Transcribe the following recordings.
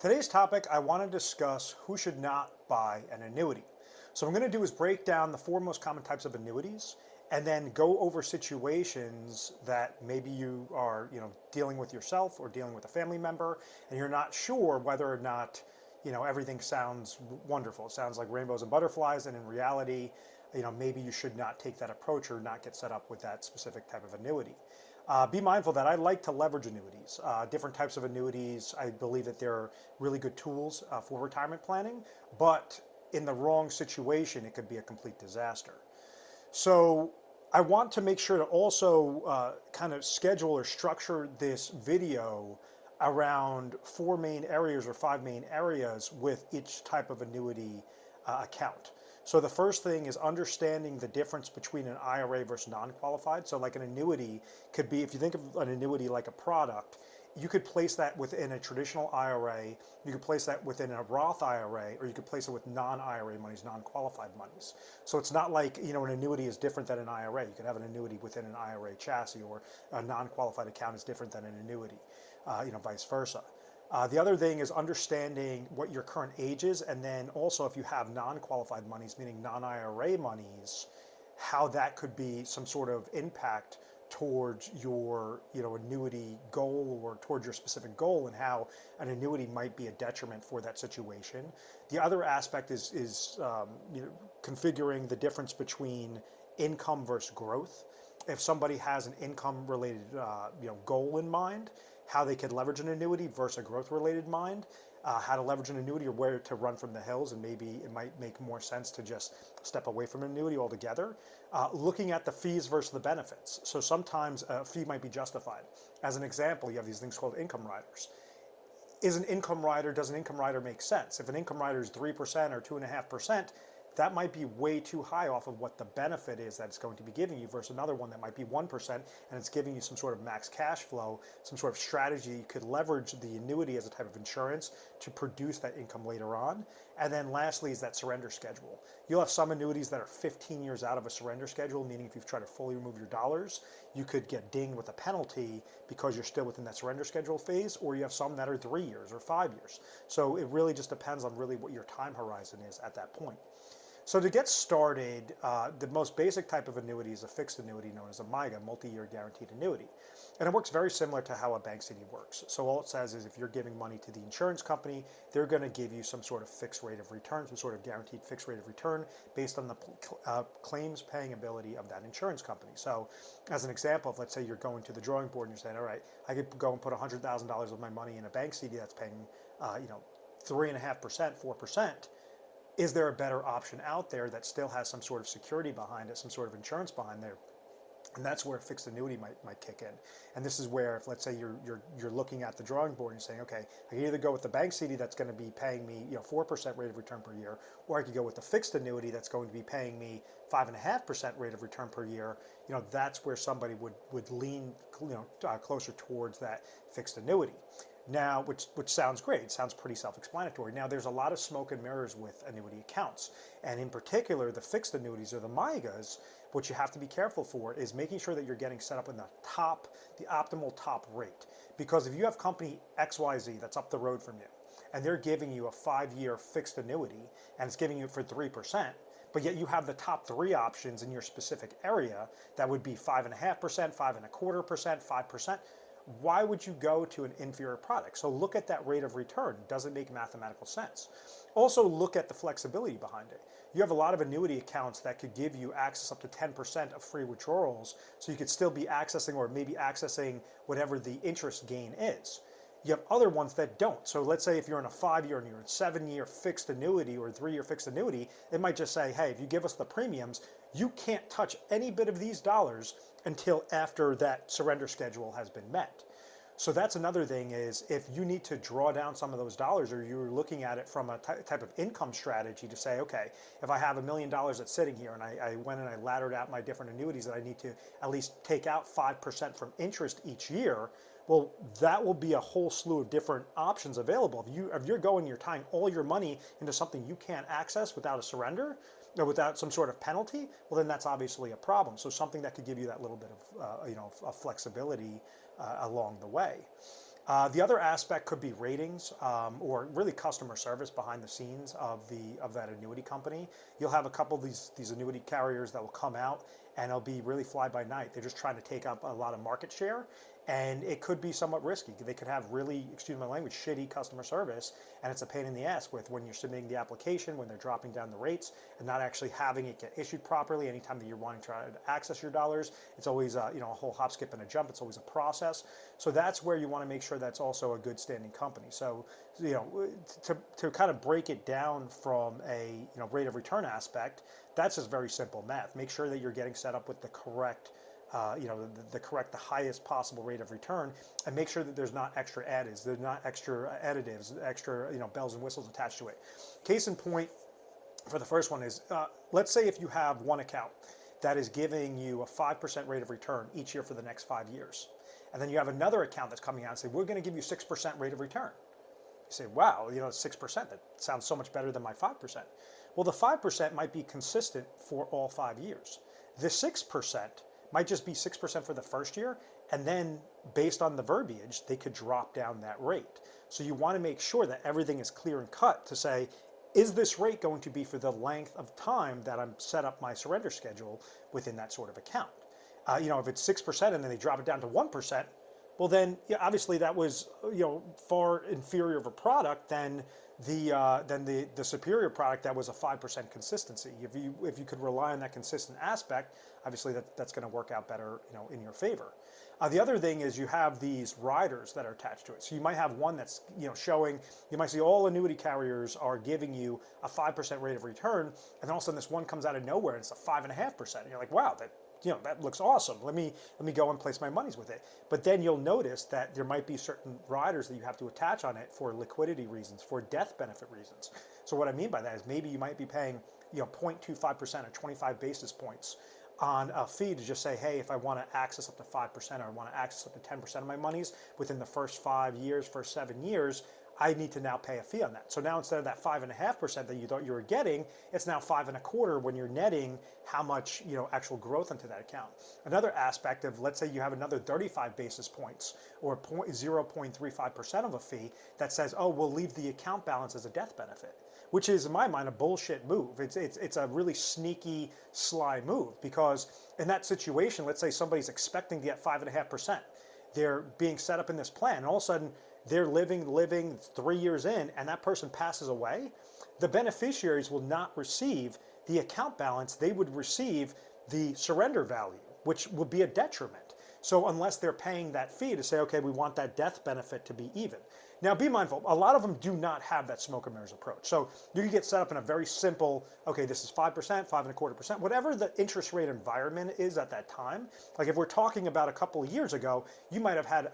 Today's topic, I want to discuss who should not buy an annuity. So what I'm going to do is break down the four most common types of annuities and then go over situations that maybe you are, dealing with yourself or dealing with a family member and you're not sure whether or not, everything sounds wonderful. It sounds like rainbows and butterflies, and in reality, maybe you should not take that approach or not get set up with that specific type of annuity. Be mindful that I like to leverage annuities, different types of annuities. I believe that they're really good tools for retirement planning, but in the wrong situation, it could be a complete disaster. So I want to make sure to also kind of schedule or structure this video around four main areas or five main areas with each type of annuity account. So the first thing is understanding the difference between an IRA versus non-qualified. So like an annuity could be, if you think of an annuity like a product, you could place that within a traditional IRA, you could place that within a Roth IRA, or you could place it with non-IRA monies, non-qualified monies. So it's not like, an annuity is different than an IRA. You could have an annuity within an IRA chassis, or a non-qualified account is different than an annuity, vice versa. The other thing is understanding what your current age is, and then also if you have non-qualified monies, meaning non-IRA monies, how that could be some sort of impact towards your annuity goal or towards your specific goal, and how an annuity might be a detriment for that situation. The other aspect is configuring the difference between income versus growth. If somebody has an income related goal in mind, how they could leverage an annuity versus a growth related mind, how to leverage an annuity or where to run from the hills, and maybe it might make more sense to just step away from an annuity altogether. Looking at the fees versus the benefits. So sometimes a fee might be justified. As an example, you have these things called income riders. Does an income rider make sense? If an income rider is 3% or 2.5%, that might be way too high off of what the benefit is that it's going to be giving you, versus another one that might be 1% and it's giving you some sort of max cash flow, some sort of strategy. You could leverage the annuity as a type of insurance to produce that income later on. And then lastly is that surrender schedule. You'll have some annuities that are 15 years out of a surrender schedule, meaning if you've tried to fully remove your dollars, you could get dinged with a penalty because you're still within that surrender schedule phase, or you have some that are 3 years or 5 years. So it really just depends on really what your time horizon is at that point. So to get started, the most basic type of annuity is a fixed annuity known as a MYGA, multi-year guaranteed annuity. And it works very similar to how a bank CD works. So all it says is if you're giving money to the insurance company, they're going to give you some sort of fixed rate of return, some sort of guaranteed fixed rate of return based on the claims paying ability of that insurance company. So as an example, if let's say you're going to the drawing board and you're saying, all right, I could go and put $100,000 of my money in a bank CD that's paying, 3.5%, 4%. Is there a better option out there that still has some sort of security behind it, some sort of insurance behind there? And that's where a fixed annuity might kick in. And this is where, if let's say you're looking at the drawing board and saying, okay, I can either go with the bank CD that's going to be paying me 4% rate of return per year, or I could go with the fixed annuity that's going to be paying me 5.5% rate of return per year. That's where somebody would lean closer towards that fixed annuity. Now, which sounds great, it sounds pretty self-explanatory. Now, there's a lot of smoke and mirrors with annuity accounts, and in particular, the fixed annuities or the MYGAs. What you have to be careful for is making sure that you're getting set up in the optimal top rate. Because if you have company XYZ that's up the road from you, and they're giving you a 5-year fixed annuity, and it's giving you it for 3%, but yet you have the top three options in your specific area that would be 5.5%, 5.25%, 5%. Why would you go to an inferior product? So look at that rate of return. Does it make mathematical sense? Also look at the flexibility behind it. You have a lot of annuity accounts that could give you access up to 10% of free withdrawals, so you could still be accessing, or maybe accessing, whatever the interest gain is. You have other ones that don't. So let's say if you're in a 5-year and you're in 7-year fixed annuity or 3-year fixed annuity, it might just say, hey, if you give us the premiums, you can't touch any bit of these dollars until after that surrender schedule has been met. So that's another thing, is if you need to draw down some of those dollars, or you're looking at it from a type of income strategy to say, okay, if I have $1 million that's sitting here and I went and I laddered out my different annuities that I need to at least take out 5% from interest each year, well, that will be a whole slew of different options available. If you're you're tying all your money into something you can't access without a surrender, or without some sort of penalty, well, then that's obviously a problem. So something that could give you that little bit of, of flexibility along the way. The other aspect could be ratings, or really customer service behind the scenes of that annuity company. You'll have a couple of these annuity carriers that will come out, and it'll be really fly by night. They're just trying to take up a lot of market share, and it could be somewhat risky. They could have really, excuse my language, shitty customer service, and it's a pain in the ass with when you're submitting the application, when they're dropping down the rates, and not actually having it get issued properly. Anytime that you're wanting to try to access your dollars, it's always a whole hop, skip, and a jump. It's always a process. So that's where you want to make sure that's also a good standing company. So to kind of break it down from a rate of return aspect, that's just very simple math. Make sure that you're getting set up with the correct the highest possible rate of return, and make sure that there's not extra additives, there's not extra additives, extra bells and whistles attached to it. Case in point for the first one is, let's say if you have one account that is giving you a 5% rate of return each year for the next 5 years, and then you have another account that's coming out and say, we're going to give you 6% rate of return. You say, wow, 6%, that sounds so much better than my 5%. Well, the 5% might be consistent for all 5 years. The 6% might just be 6% for the first year, and then based on the verbiage, they could drop down that rate. So you want to make sure that everything is clear and cut to say, is this rate going to be for the length of time that I'm set up my surrender schedule within that sort of account? If it's 6% and then they drop it down to 1%, well then obviously that was far inferior of a product than the superior product that was a 5% consistency. If you could rely on that consistent aspect, obviously that's going to work out better in your favor. The other thing is you have these riders that are attached to it. So you might have one that's showing, you might see all annuity carriers are giving you a 5% rate of return, and then all of a sudden this one comes out of nowhere and it's a 5.5%. And you're like, wow, that looks awesome. Let me go and place my monies with it. But then you'll notice that there might be certain riders that you have to attach on it for liquidity reasons, for death benefit reasons. So what I mean by that is maybe you might be paying 0.25% or 25 basis points on a fee to just say, hey, if I want to access up to 5% or I want to access up to 10% of my monies within the first 5 years, first 7 years, I need to now pay a fee on that. So now instead of that 5.5% that you thought you were getting, it's now 5.25% when you're netting how much actual growth into that account. Another aspect of, let's say you have another 35 basis points or 0.35% of a fee that says, oh, we'll leave the account balance as a death benefit, which is in my mind a bullshit move. It's a really sneaky, sly move, because in that situation, let's say somebody's expecting to get 5.5%. They're being set up in this plan, and all of a sudden they're living 3 years in, and that person passes away. The beneficiaries will not receive the account balance. They would receive the surrender value, which will be a detriment. So unless they're paying that fee to say, okay, we want that death benefit to be even. Now be mindful, a lot of them do not have that smoke and mirrors approach. So you can get set up in a very simple, okay, this is 5%, 5.25%, whatever the interest rate environment is at that time. Like if we're talking about a couple of years ago, you might have had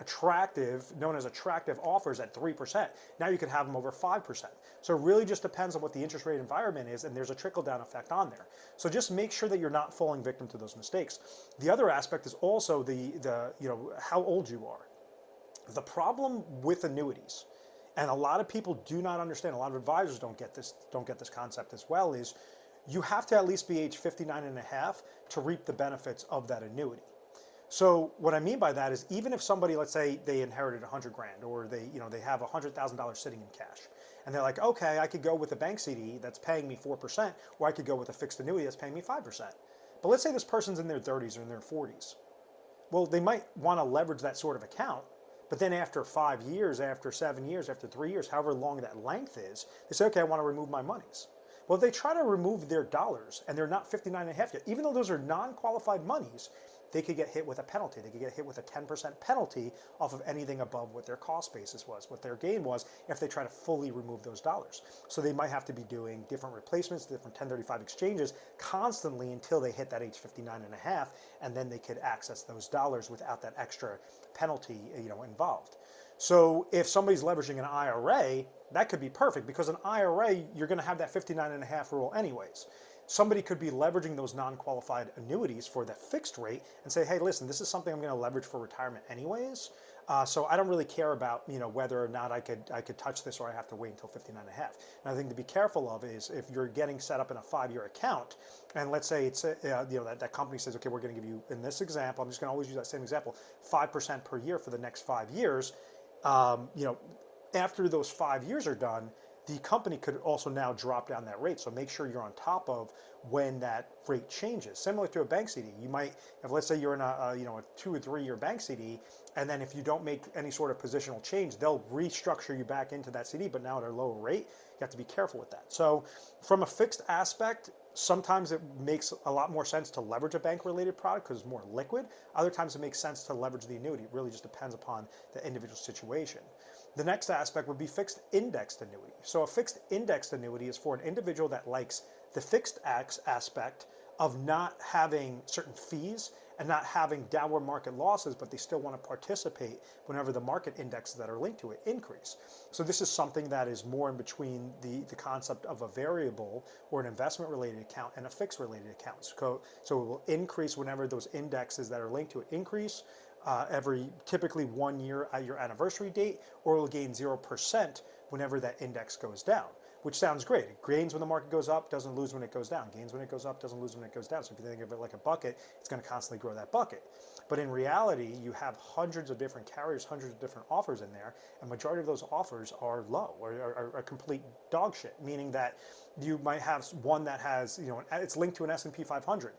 known as attractive offers at 3%. Now you could have them over 5%. So it really just depends on what the interest rate environment is, and there's a trickle-down effect on there. So just make sure that you're not falling victim to those mistakes. The other aspect is also the how old you are. The problem with annuities, and a lot of people do not understand, a lot of advisors don't get this concept as well, is you have to at least be age 59 and a half to reap the benefits of that annuity. So what I mean by that is, even if somebody, let's say they inherited 100 grand, or they have $100,000 sitting in cash, and they're like, okay, I could go with a bank CD that's paying me 4%, or I could go with a fixed annuity that's paying me 5%. But let's say this person's in their 30s or in their 40s. Well, they might want to leverage that sort of account. But then after 5 years, after 7 years, after 3 years, however long that length is, they say, okay, I want to remove my monies. Well, if they try to remove their dollars and they're not 59 and a half yet, even though those are non-qualified monies, they could get hit with a penalty. They could get hit with a 10% penalty off of anything above what their cost basis was, what their gain was, if they try to fully remove those dollars. So they might have to be doing different replacements, different 1035 exchanges constantly until they hit that age 59 and a half, and then they could access those dollars without that extra penalty involved. So if somebody's leveraging an IRA, that could be perfect, because an IRA, you're going to have that 59 and a half rule anyways. Somebody could be leveraging those non-qualified annuities for the fixed rate and say, hey, listen, this is something I'm going to leverage for retirement anyways. So I don't really care about whether or not I could touch this, or I have to wait until 59 and a half. And I think to be careful of is, if you're getting set up in a 5-year account, and let's say it's that company says, okay, we're going to give you, in this example, I'm just going to always use that same example, 5% per year for the next 5 years. you know, after those 5 years are done, the company could also now drop down that rate. So make sure you're on top of when that rate changes. Similar to a bank CD, you might, if let's say you're in a 2 or 3 year bank CD, and then if you don't make any sort of positional change, they'll restructure you back into that CD, but now at a lower rate. You have to be careful with that. So from a fixed aspect, sometimes it makes a lot more sense to leverage a bank-related product because it's more liquid. Other times it makes sense to leverage the annuity. It really just depends upon the individual situation. The next aspect would be fixed indexed annuity. So a fixed indexed annuity is for an individual that likes the fixed aspect of not having certain fees and not having downward market losses, but they still want to participate whenever the market indexes that are linked to it increase. So this is something that is more in between the concept of a variable or an investment related account and a fixed related account. So it will increase whenever those indexes that are linked to it increase, every typically 1 year at your anniversary date, or it will gain 0% whenever that index goes down, which sounds great. It gains when the market goes up, doesn't lose when it goes down. Gains when it goes up, doesn't lose when it goes down. So if you think of it like a bucket, it's going to constantly grow that bucket. But in reality, you have hundreds of different carriers, hundreds of different offers in there, and majority of those offers are low or are complete dog shit, meaning that you might have one that has, it's linked to an S&P 500,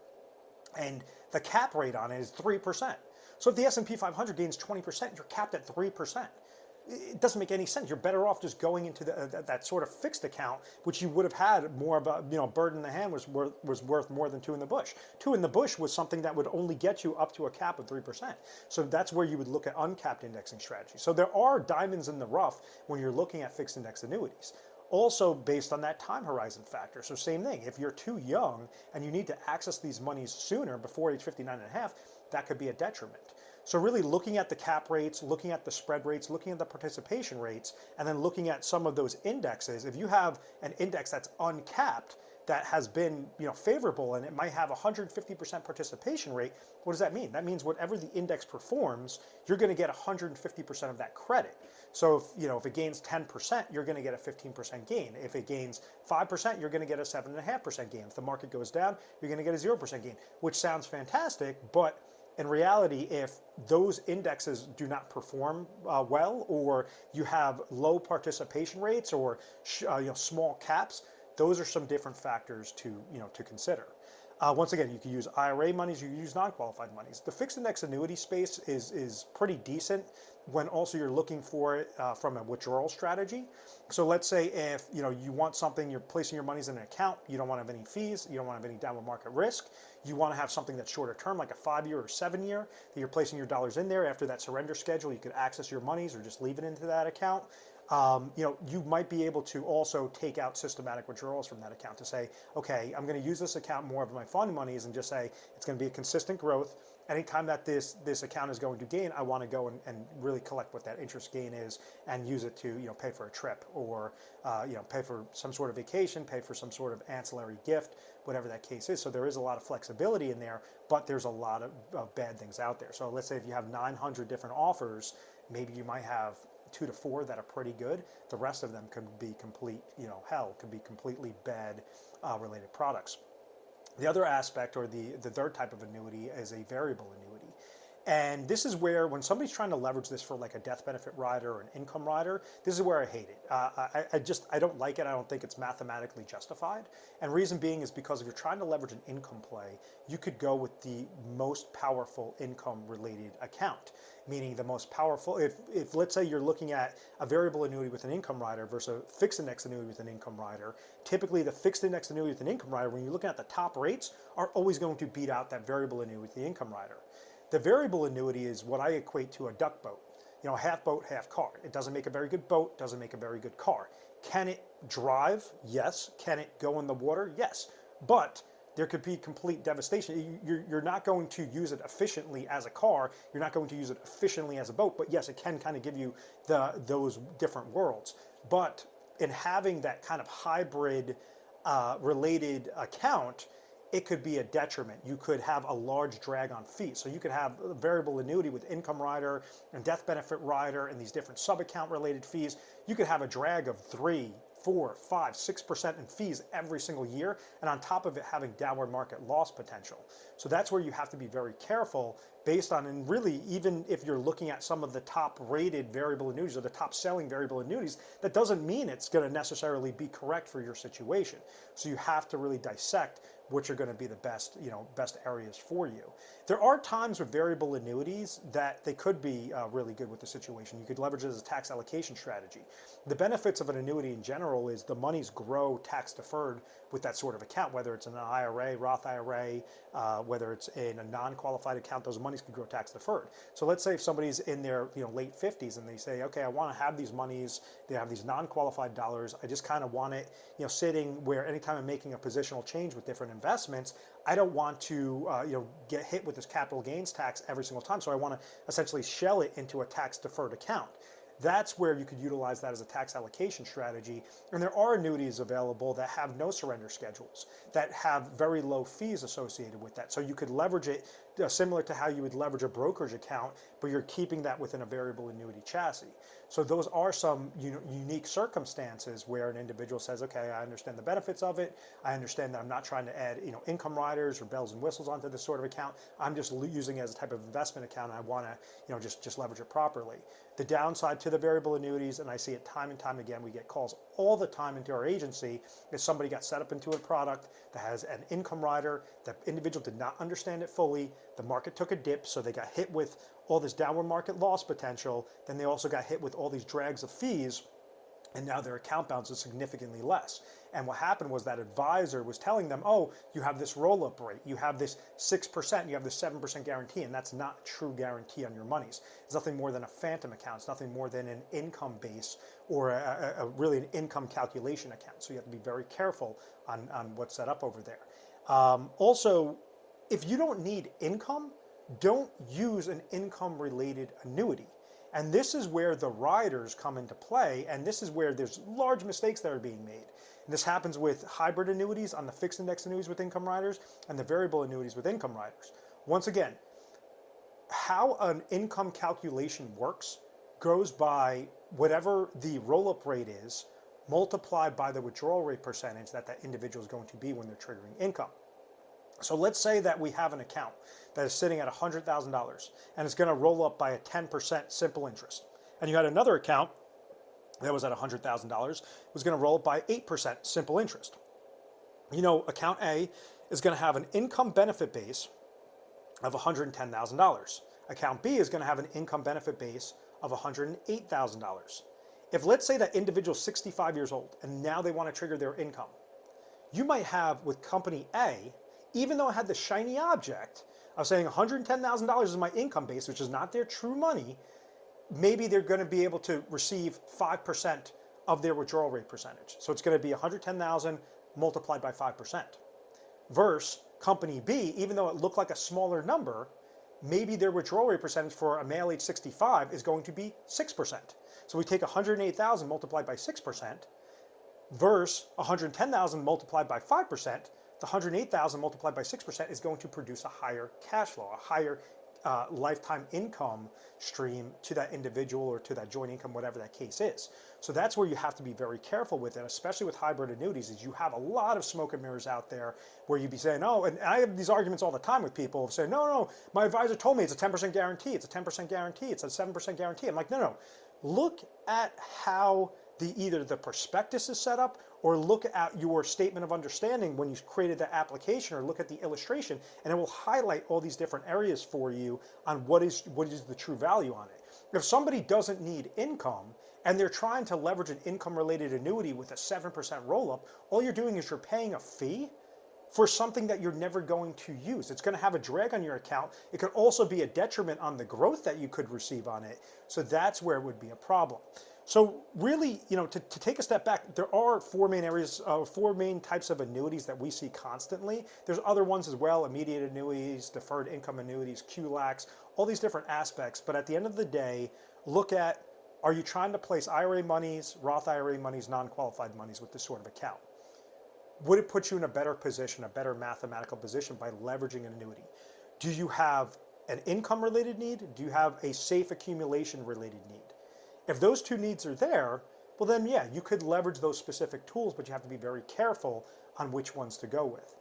and the cap rate on it is 3%. So if the S&P 500 gains 20%, you're capped at 3%. It doesn't make any sense. You're better off just going into that sort of fixed account, which you would have had more of a bird in the hand was worth more than two in the bush. Two in the bush was something that would only get you up to a cap of 3%. So that's where you would look at uncapped indexing strategies. So there are diamonds in the rough when you're looking at fixed index annuities. Also based on that time horizon factor. So same thing, if you're too young and you need to access these monies sooner, before age 59 and a half, that could be a detriment. So really looking at the cap rates, looking at the spread rates, looking at the participation rates, and then looking at some of those indexes. If you have an index that's uncapped, that has been favorable, and it might have 150% participation rate, what does that mean? That means whatever the index performs, you're going to get 150% of that credit. So if it gains 10%, you're going to get a 15% gain. If it gains 5%, you're going to get a 7.5% gain. If the market goes down, you're going to get a 0% gain, which sounds fantastic, but in reality, if those indexes do not perform well, or you have low participation rates, or small caps, those are some different factors to consider. Once again, you can use IRA monies, you can use non-qualified monies. The fixed index annuity space is pretty decent when also you're looking for it from a withdrawal strategy. So let's say if you want something, you're placing your monies in an account, you don't want to have any fees, you don't want to have any downward market risk, you want to have something that's shorter term, like a 5-year or 7-year, that you're placing your dollars in there. After that surrender schedule, you could access your monies or just leave it into that account. You might be able to also take out systematic withdrawals from that account to say, okay, I'm going to use this account more of my fund monies, and just say it's going to be a consistent growth. Anytime that this account is going to gain, I want to go and really collect what that interest gain is and use it to pay for a trip, or pay for some sort of vacation, pay for some sort of ancillary gift, whatever that case is. So there is a lot of flexibility in there, but there's a lot of bad things out there. So let's say if you have 900 different offers, maybe you might have 2 to 4 that are pretty good. The rest of them could be complete hell, could be completely bad related products. The other aspect, or the third type of annuity, is a variable annuity. And this is where, when somebody's trying to leverage this for like a death benefit rider or an income rider, this is where I hate it. I don't like it. I don't think it's mathematically justified. And reason being is because if you're trying to leverage an income play, you could go with the most powerful income related account. Meaning the most powerful, if let's say you're looking at a variable annuity with an income rider versus a fixed index annuity with an income rider, typically the fixed index annuity with an income rider, when you're looking at the top rates, are always going to beat out that variable annuity with the income rider. The variable annuity is what I equate to a duck boat. Half boat, half car. It doesn't make a very good boat, doesn't make a very good car. Can it drive? Yes. Can it go in the water? Yes. But there could be complete devastation. You're not going to use it efficiently as a car. You're not going to use it efficiently as a boat. But yes, it can kind of give you those different worlds. But in having that kind of hybrid related account, it could be a detriment. You could have a large drag on fees. So you could have a variable annuity with income rider and death benefit rider and these different sub-account related fees. You could have a drag of 3, 4, 5, 6% in fees every single year, and on top of it having downward market loss potential. So that's where you have to be very careful based on, and really even if you're looking at some of the top rated variable annuities or the top selling variable annuities, that doesn't mean it's going to necessarily be correct for your situation. So you have to really dissect which are going to be the best, best areas for you. There are times with variable annuities that they could be really good with the situation. You could leverage it as a tax allocation strategy. The benefits of an annuity in general is the monies grow tax deferred with that sort of account, whether it's in an IRA, Roth IRA, whether it's in a non-qualified account, those monies can grow tax deferred. So let's say if somebody's in their late 50s and they say, okay, I want to have these monies, they have these non-qualified dollars, I just kind of want it sitting where anytime I'm making a positional change with different investments, I don't want to get hit with this capital gains tax every single time, so I want to essentially shell it into a tax deferred account. That's where you could utilize that as a tax allocation strategy. And there are annuities available that have no surrender schedules, that have very low fees associated with that. So you could leverage it similar to how you would leverage a brokerage account, but you're keeping that within a variable annuity chassis. So those are some unique circumstances where an individual says, okay, I understand the benefits of it. I understand that I'm not trying to add income riders or bells and whistles onto this sort of account. I'm just using it as a type of investment account, and I want to just leverage it properly. The downside to the variable annuities, and I see it time and time again, we get calls all the time into our agency, is somebody got set up into a product that has an income rider. The individual did not understand it fully. The market took a dip, so they got hit with all this downward market loss potential. Then they also got hit with all these drags of fees, and now their account balance is significantly less. And what happened was that advisor was telling them, oh, you have this roll-up rate, you have this 6%, you have this 7% guarantee, and that's not true guarantee on your monies. It's nothing more than a phantom account. It's nothing more than an income base or really an income calculation account. So you have to be very careful on what's set up over there. Also, if you don't need income, don't use an income-related annuity. And this is where the riders come into play, and this is where there's large mistakes that are being made. And this happens with hybrid annuities on the fixed index annuities with income riders and the variable annuities with income riders. Once again, how an income calculation works goes by whatever the roll-up rate is multiplied by the withdrawal rate percentage that individual is going to be when they're triggering income. So let's say that we have an account that is sitting at $100,000 and it's going to roll up by a 10% simple interest. And you had another account that was at $100,000, was going to roll up by 8% simple interest. Account A is going to have an income benefit base of $110,000. Account B is going to have an income benefit base of $108,000. If let's say that individual is 65 years old and now they want to trigger their income, you might have with company A, even though it had the shiny object of saying $110,000 is my income base, which is not their true money, maybe they're going to be able to receive 5% of their withdrawal rate percentage. So it's going to be $110,000 multiplied by 5%. Versus company B, even though it looked like a smaller number, maybe their withdrawal rate percentage for a male age 65 is going to be 6%. So we take $108,000 multiplied by 6% versus $110,000 multiplied by 5%. The $108,000 multiplied by 6% is going to produce a higher cash flow, a higher lifetime income stream to that individual or to that joint income, whatever that case is. So that's where you have to be very careful with it, especially with hybrid annuities, is you have a lot of smoke and mirrors out there where you'd be saying, oh, and I have these arguments all the time with people saying, no, my advisor told me it's a 10% guarantee, it's a 10% guarantee, it's a 7% guarantee. I'm like, no, look at how either the prospectus is set up, or look at your statement of understanding when you created the application, or look at the illustration, and it will highlight all these different areas for you on what is the true value on it. If somebody doesn't need income and they're trying to leverage an income-related annuity with a 7% roll-up, all you're doing is you're paying a fee for something that you're never going to use. It's going to have a drag on your account. It could also be a detriment on the growth that you could receive on it. So that's where it would be a problem. So really, to take a step back, there are four main types of annuities that we see constantly. There's other ones as well: immediate annuities, deferred income annuities, QLACs, all these different aspects. But at the end of the day, look at, are you trying to place IRA monies, Roth IRA monies, non-qualified monies with this sort of account? Would it put you in a better position, a better mathematical position by leveraging an annuity? Do you have an income-related need? Do you have a safe accumulation-related need? If those two needs are there, well then yeah, you could leverage those specific tools, but you have to be very careful on which ones to go with.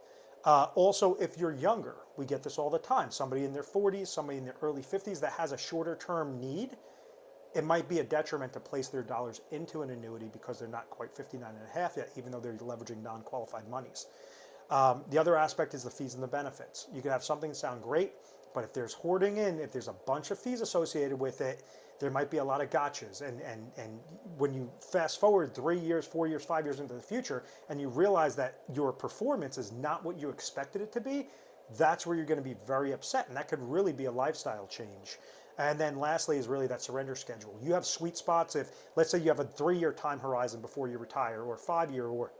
Also, if you're younger, we get this all the time. Somebody in their 40s, somebody in their early 50s that has a shorter term need, it might be a detriment to place their dollars into an annuity because they're not quite 59 and a half yet, even though they're leveraging non-qualified monies. The other aspect is the fees and the benefits. You can have something sound great, but if there's hoarding in, if there's a bunch of fees associated with it, there might be a lot of gotchas. And when you fast forward 3 years, 4 years, 5 years into the future, and you realize that your performance is not what you expected it to be, that's where you're going to be very upset. And that could really be a lifestyle change. And then lastly is really that surrender schedule. You have sweet spots. If, let's say you have a 3-year time horizon before you retire, or 5-year, or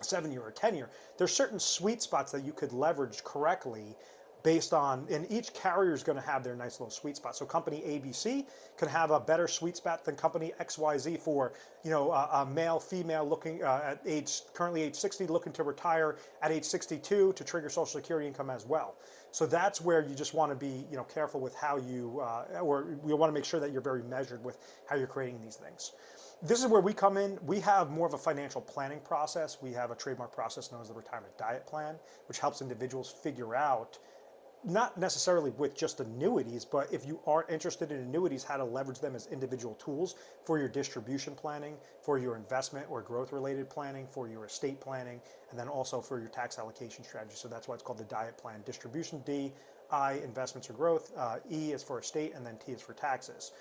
7-year, or 10-year, there's certain sweet spots that you could leverage correctly based on, and each carrier is going to have their nice little sweet spot. So company ABC can have a better sweet spot than company XYZ for, a male, female looking at currently age 60, looking to retire at age 62 to trigger Social Security income as well. So that's where you just want to be, careful with how you, or you want to make sure that you're very measured with how you're creating these things. This is where we come in. We have more of a financial planning process. We have a trademark process known as the retirement diet plan, which helps individuals figure out, not necessarily with just annuities, but if you are interested in annuities, how to leverage them as individual tools for your distribution planning, for your investment or growth related planning, for your estate planning, and then also for your tax allocation strategy. So that's why it's called the diet plan. Distribution, D, I, investments or growth, E is for estate, and then T is for taxes.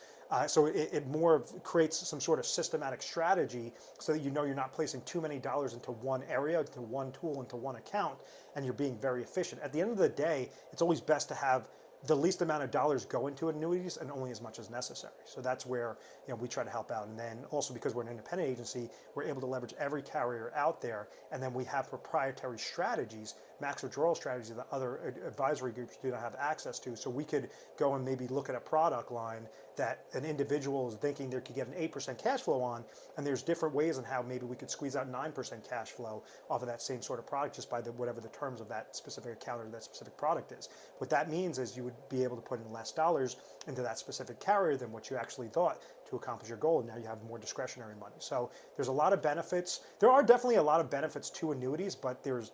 So it more creates some sort of systematic strategy so that you're not placing too many dollars into one area, into one tool, into one account, and you're being very efficient. At the end of the day, it's always best to have the least amount of dollars go into annuities and only as much as necessary. So that's where we try to help out. And then also because we're an independent agency, we're able to leverage every carrier out there. And then we have proprietary strategies, max withdrawal strategies that other advisory groups do not have access to. So we could go and maybe look at a product line that an individual is thinking they could get an 8% cash flow on, and there's different ways on how maybe we could squeeze out 9% cash flow off of that same sort of product just by whatever the terms of that specific account or that specific product is. What that means is you would be able to put in less dollars into that specific carrier than what you actually thought to accomplish your goal, and now you have more discretionary money. So there's a lot of benefits. There are definitely a lot of benefits to annuities, but there's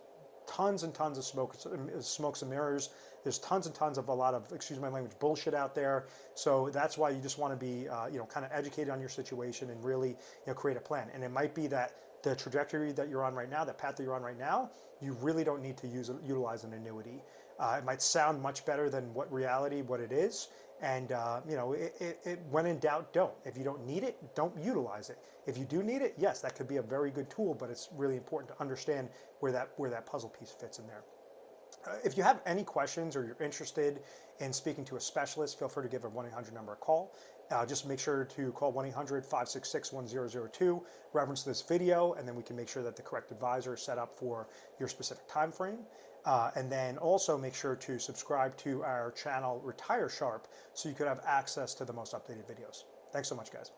tons and tons of smokes and mirrors. There's tons and tons of a lot of, excuse my language, bullshit out there. So that's why you just want to be, kind of educated on your situation and really, create a plan. And it might be that the trajectory that you're on right now, that path that you're on right now, you really don't need to utilize an annuity. It might sound much better than what it is. And, when in doubt, don't. If you don't need it, don't utilize it. If you do need it, yes, that could be a very good tool, but it's really important to understand where that puzzle piece fits in there. If you have any questions or you're interested in speaking to a specialist, feel free to give a 1-800 number a call. Just make sure to call 1-800-566-1002, reference this video, and then we can make sure that the correct advisor is set up for your specific time frame. And then also make sure to subscribe to our channel Retire Sharp so you could have access to the most updated videos. Thanks so much, guys.